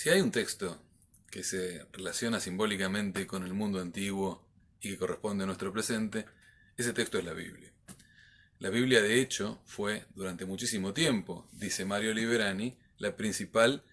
Si hay un texto que se relaciona simbólicamente con el mundo antiguo y que corresponde a nuestro presente, ese texto es la Biblia. La Biblia, de hecho, fue durante muchísimo tiempo, dice Mario Liberani, la principal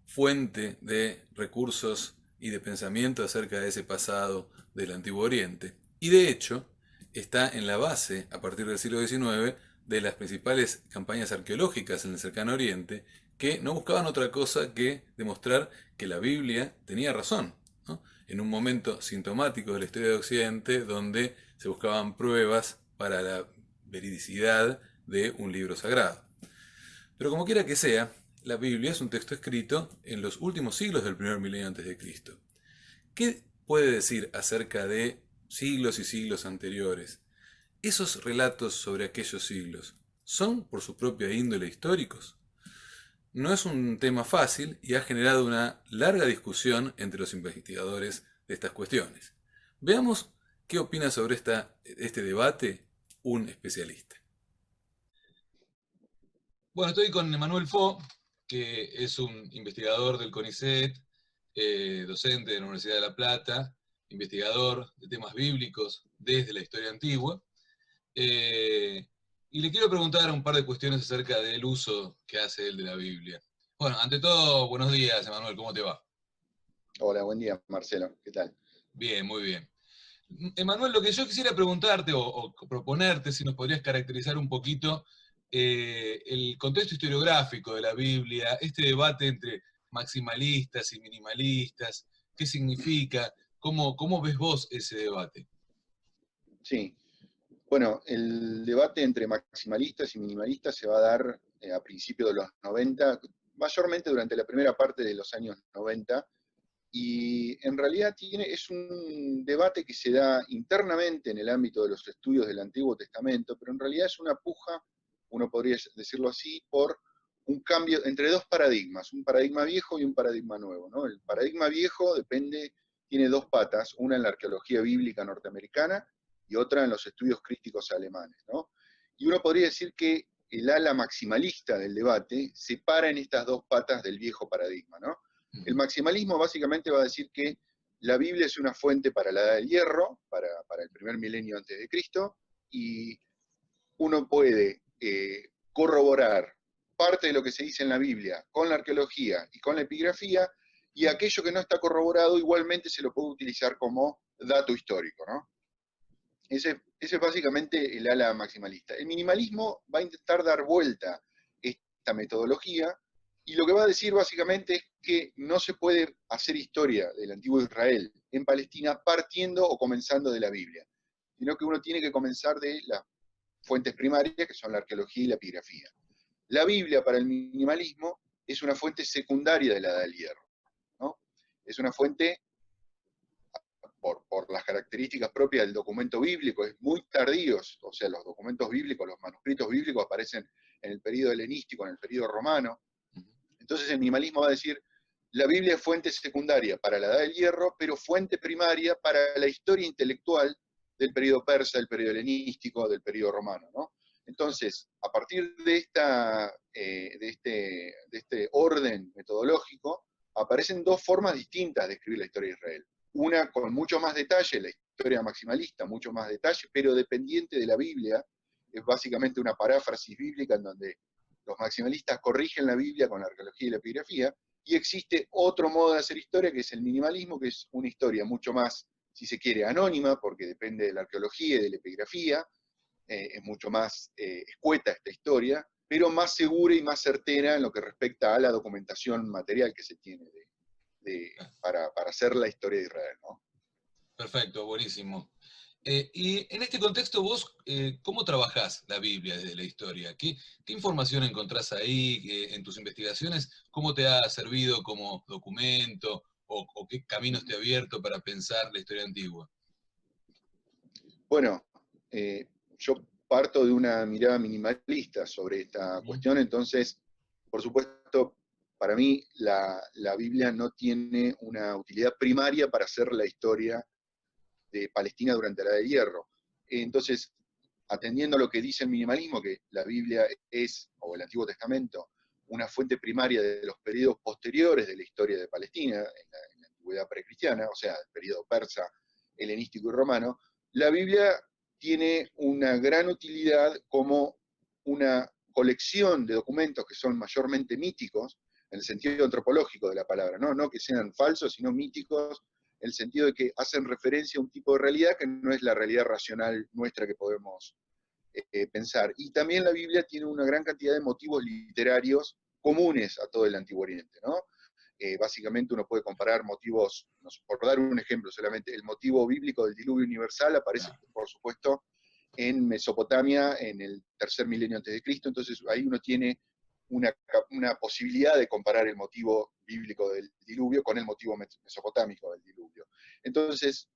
fuente de recursos y de pensamiento acerca de ese pasado del Antiguo Oriente. Y de hecho, está en la base, a partir del siglo XIX, de las principales campañas arqueológicas en el cercano Oriente, que no buscaban otra cosa que demostrar que la Biblia tenía razón, ¿no? En un momento sintomático de la historia de Occidente, donde se buscaban pruebas para la veridicidad de un libro sagrado. Pero como quiera que sea, la Biblia es un texto escrito en los últimos siglos del primer milenio antes de Cristo. ¿Qué puede decir acerca de siglos y siglos anteriores? ¿Esos relatos sobre aquellos siglos son, por su propia índole, históricos? No es un tema fácil y ha generado una larga discusión entre los investigadores de estas cuestiones. Veamos qué opina sobre este debate un especialista. Bueno, estoy con Emanuel Fo, que es un investigador del CONICET, docente de la Universidad de La Plata, investigador de temas bíblicos desde la historia antigua. Eh, y le quiero preguntar un par de cuestiones acerca del uso que hace él de la Biblia. Bueno, ante todo, buenos días, Emanuel, ¿cómo te va? Hola, buen día, Marcelo. ¿Qué tal? Bien, muy bien. Emanuel, lo que yo quisiera preguntarte o proponerte, si nos podrías caracterizar un poquito el contexto historiográfico de la Biblia, este debate entre maximalistas y minimalistas, ¿qué significa? ¿Cómo ves vos ese debate? Sí, bueno, el debate entre maximalistas y minimalistas se va a dar a principios de los 90, mayormente durante la primera parte de los años 90, y en realidad es un debate que se da internamente en el ámbito de los estudios del Antiguo Testamento, pero en realidad es una puja, uno podría decirlo así, por un cambio entre dos paradigmas, un paradigma viejo y un paradigma nuevo, ¿no? El paradigma viejo tiene dos patas, una en la arqueología bíblica norteamericana y otra en los estudios críticos alemanes, ¿no? Y uno podría decir que el ala maximalista del debate se para en estas dos patas del viejo paradigma, ¿no? El maximalismo básicamente va a decir que la Biblia es una fuente para la Edad del Hierro, para el primer milenio antes de Cristo, y uno puede corroborar parte de lo que se dice en la Biblia con la arqueología y con la epigrafía, y aquello que no está corroborado igualmente se lo puede utilizar como dato histórico, ¿no? Ese es básicamente el ala maximalista. El minimalismo va a intentar dar vuelta esta metodología y lo que va a decir básicamente es que no se puede hacer historia del antiguo Israel en Palestina partiendo o comenzando de la Biblia, sino que uno tiene que comenzar de las fuentes primarias, que son la arqueología y la epigrafía. La Biblia para el minimalismo es una fuente secundaria de la Edad del Hierro, ¿no? Es una fuente por las características propias del documento bíblico, es muy tardíos, o sea, los documentos bíblicos, los manuscritos bíblicos aparecen en el periodo helenístico, en el periodo romano. Entonces el minimalismo va a decir, la Biblia es fuente secundaria para la Edad del Hierro, pero fuente primaria para la historia intelectual del periodo persa, del periodo helenístico, del periodo romano, ¿no? Entonces, a partir de este orden metodológico, aparecen dos formas distintas de escribir la historia de Israel. Una con mucho más detalle, la historia maximalista, mucho más detalle, pero dependiente de la Biblia, es básicamente una paráfrasis bíblica en donde los maximalistas corrigen la Biblia con la arqueología y la epigrafía, y existe otro modo de hacer historia que es el minimalismo, que es una historia mucho más, si se quiere, anónima, porque depende de la arqueología y de la epigrafía, es mucho más escueta esta historia, pero más segura y más certera en lo que respecta a la documentación material que se tiene para hacer la historia de Israel, ¿no? Perfecto, buenísimo. Y en este contexto, vos, ¿cómo trabajás la Biblia desde la historia? ¿Qué información encontrás ahí en tus investigaciones? ¿Cómo te ha servido como documento o qué caminos te ha abierto para pensar la historia antigua? Bueno, yo parto de una mirada minimalista sobre esta Ujú. cuestión, entonces, por supuesto, para mí la Biblia no tiene una utilidad primaria para hacer la historia de Palestina durante la Edad de Hierro. Entonces, atendiendo a lo que dice el minimalismo, que la Biblia es, o el Antiguo Testamento, una fuente primaria de los periodos posteriores de la historia de Palestina, en la antigüedad precristiana, o sea, el periodo persa, helenístico y romano, la Biblia tiene una gran utilidad como una colección de documentos que son mayormente míticos, en el sentido antropológico de la palabra, no que sean falsos, sino míticos, en el sentido de que hacen referencia a un tipo de realidad que no es la realidad racional nuestra que podemos pensar. Y también la Biblia tiene una gran cantidad de motivos literarios comunes a todo el Antiguo Oriente, ¿no? Básicamente uno puede comparar motivos, no sé, por dar un ejemplo solamente, el motivo bíblico del diluvio universal aparece, por supuesto, en Mesopotamia en el tercer milenio antes de Cristo, entonces ahí uno tiene una posibilidad de comparar el motivo bíblico del diluvio con el motivo mesopotámico del diluvio. Entonces,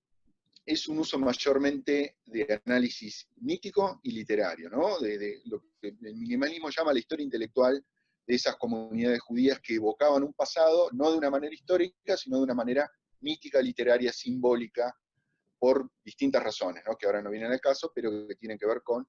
es un uso mayormente de análisis mítico y literario, ¿no? De lo que el minimalismo llama la historia intelectual de esas comunidades judías que evocaban un pasado, no de una manera histórica, sino de una manera mítica, literaria, simbólica, por distintas razones, ¿no? Que ahora no vienen al caso, pero que tienen que ver con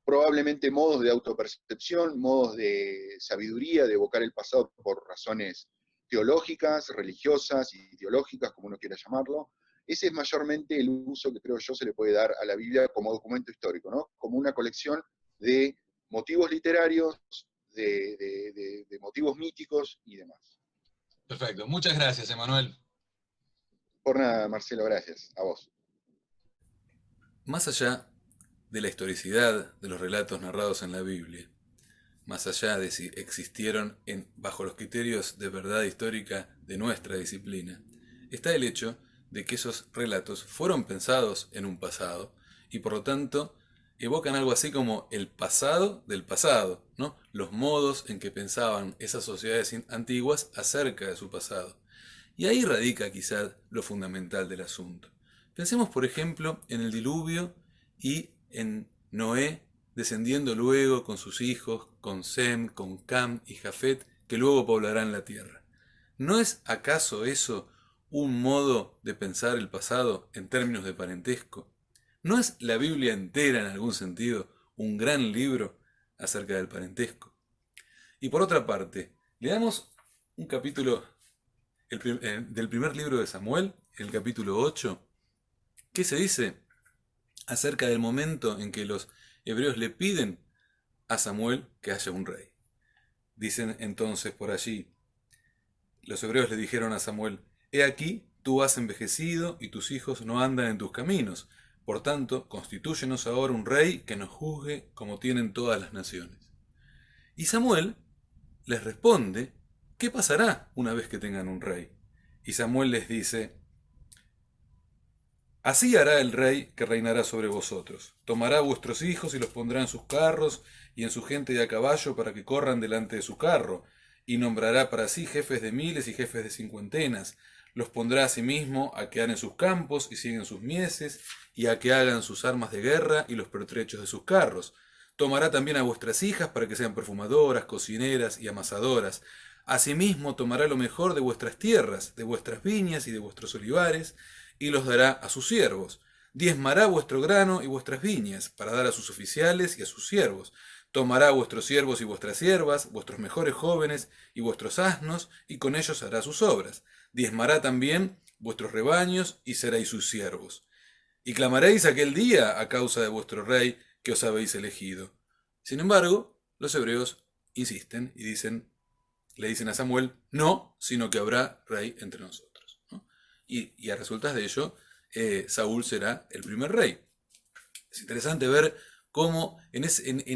probablemente modos de autopercepción, modos de sabiduría, de evocar el pasado por razones teológicas, religiosas, ideológicas, como uno quiera llamarlo. Ese es mayormente el uso que creo yo se le puede dar a la Biblia como documento histórico, ¿no? Como una colección de motivos literarios, de motivos míticos y demás. Perfecto, muchas gracias, Emanuel. Por nada, Marcelo, gracias. A vos. Más allá de la historicidad de los relatos narrados en la Biblia, más allá de si existieron bajo los criterios de verdad histórica de nuestra disciplina, está el hecho de que esos relatos fueron pensados en un pasado y por lo tanto evocan algo así como el pasado del pasado, ¿no? Los modos en que pensaban esas sociedades antiguas acerca de su pasado. Y ahí radica quizá lo fundamental del asunto. Pensemos, por ejemplo, en el diluvio y en Noé descendiendo luego con sus hijos, con Sem, con Cam y Jafet, que luego poblarán la tierra. ¿No es acaso eso un modo de pensar el pasado en términos de parentesco? ¿No es la Biblia entera, en algún sentido, un gran libro acerca del parentesco? Y por otra parte, le damos un capítulo del primer libro de Samuel, el capítulo 8, ¿qué se dice acerca del momento en que los hebreos le piden a Samuel que haya un rey? Dicen entonces por allí, los hebreos le dijeron a Samuel, he aquí, tú has envejecido y tus hijos no andan en tus caminos, por tanto, constitúyenos ahora un rey que nos juzgue como tienen todas las naciones. Y Samuel les responde, ¿qué pasará una vez que tengan un rey? Y Samuel les dice, así hará el rey que reinará sobre vosotros. Tomará a vuestros hijos y los pondrá en sus carros y en su gente de a caballo para que corran delante de su carro, y nombrará para sí jefes de miles y jefes de cincuentenas. Los pondrá a sí mismo a que en sus campos y siguen sus mieses, y a que hagan sus armas de guerra y los pertrechos de sus carros. Tomará también a vuestras hijas para que sean perfumadoras, cocineras y amasadoras. Asimismo tomará lo mejor de vuestras tierras, de vuestras viñas y de vuestros olivares, y los dará a sus siervos. Diezmará vuestro grano y vuestras viñas, para dar a sus oficiales y a sus siervos. Tomará vuestros siervos y vuestras siervas, vuestros mejores jóvenes y vuestros asnos, y con ellos hará sus obras. Diezmará también vuestros rebaños, y seréis sus siervos. Y clamaréis aquel día a causa de vuestro rey que os habéis elegido. Sin embargo, los hebreos insisten y le dicen a Samuel, no, sino que habrá rey entre nosotros, ¿no? Y a resultas de ello, Saúl será el primer rey. Es interesante ver cómo en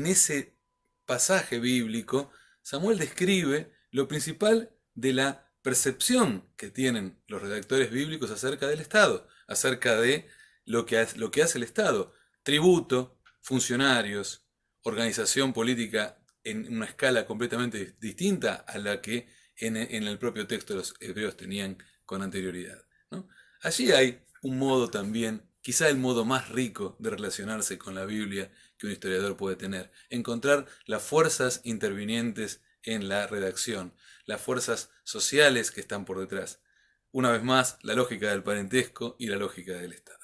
ese pasaje bíblico Samuel describe lo principal de la percepción que tienen los redactores bíblicos acerca del Estado, acerca de lo que hace el Estado. Tributo, funcionarios, organización política en una escala completamente distinta a la que en el propio texto los hebreos tenían con anterioridad, ¿no? Allí hay un modo también, quizá el modo más rico de relacionarse con la Biblia que un historiador puede tener, encontrar las fuerzas intervinientes en la redacción, las fuerzas sociales que están por detrás. Una vez más, la lógica del parentesco y la lógica del Estado.